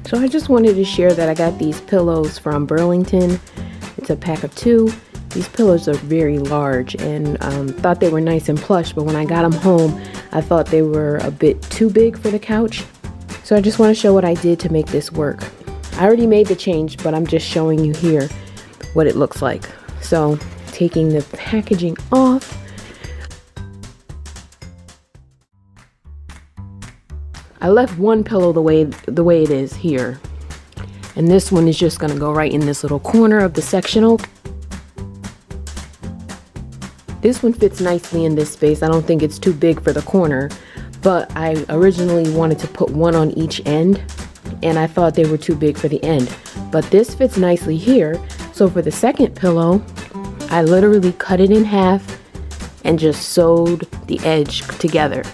So I just wanted to share that I got these pillows from Burlington. It's a pack of 2. These pillows are very large, and thought they were nice and plush, but when I got them home, I thought they were a bit too big for the couch. So I just want to show what I did to make this work. I already made the change, but I'm just showing you here what it looks like. So taking the packaging off, I left one pillow the way it is here, and this one is just gonna go right in this little corner of the sectional. This one fits nicely in this space. I don't think it's too big for the corner, but I originally wanted to put one on each end, and I thought they were too big for the end. But this fits nicely here. So for the second pillow, I literally cut it in half and just sewed the edge together.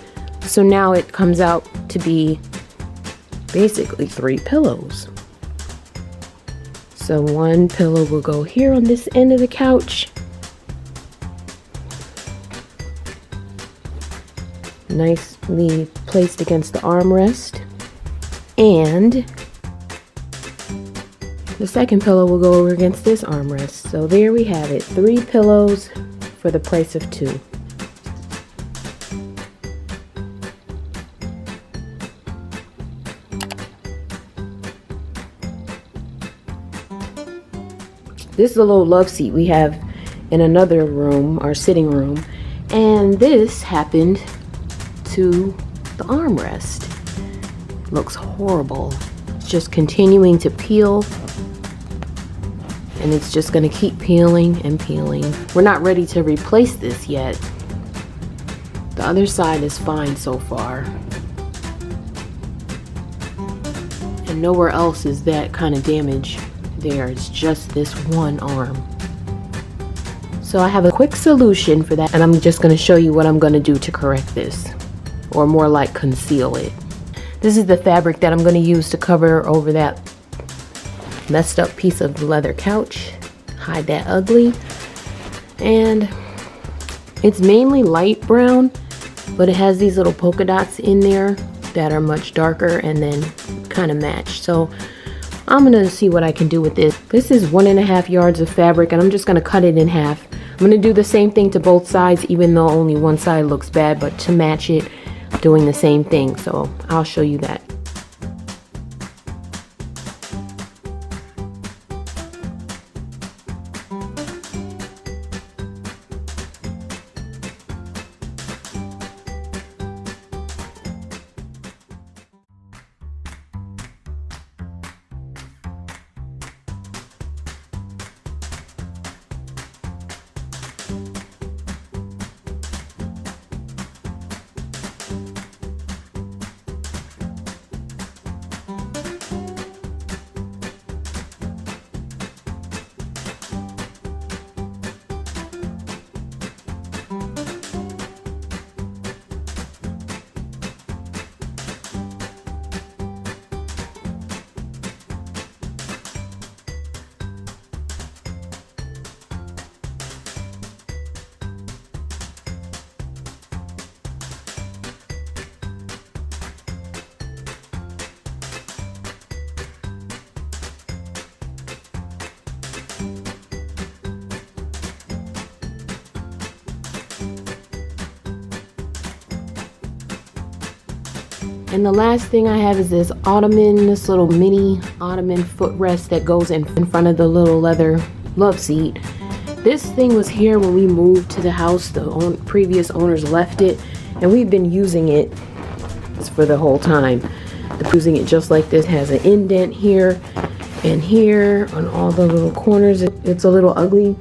So now it comes out to be basically 3 pillows. So one pillow will go here on this end of the couch. Nicely placed against the armrest. And the second pillow will go over against this armrest. So there we have it, 3 pillows for the price of 2. This is a little love seat we have in another room, our sitting room, and this happened to the armrest. Looks horrible. It's just continuing to peel, and it's just going to keep peeling and peeling. We're not ready to replace this yet. The other side is fine so far, and nowhere else is that kind of damage there. It's just this one arm. So I have a quick solution for that, and I'm just going to show you what I'm going to do to correct this, or more like conceal it. This is the fabric that I'm going to use to cover over that messed up piece of leather couch, hide that ugly. And it's mainly light brown, but it has these little polka dots in there that are much darker and then kind of match. So I'm gonna see what I can do with this. This is 1.5 yards of fabric, and I'm just gonna cut it in half. I'm gonna do the same thing to both sides, even though only one side looks bad, but to match it, doing the same thing. So I'll show you that. And the last thing I have is this ottoman, this little mini ottoman footrest that goes in front of the little leather love seat. This thing was here when we moved to the house. The previous owners left it, and we've been using it for the whole time. Using it just like this. Has an indent here and here on all the little corners. It's a little ugly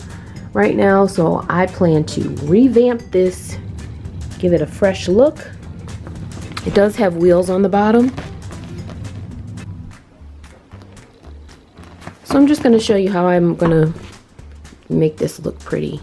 right now, so I plan to revamp this, give it a fresh look. It does have wheels on the bottom. So I'm just going to show you how I'm going to make this look pretty.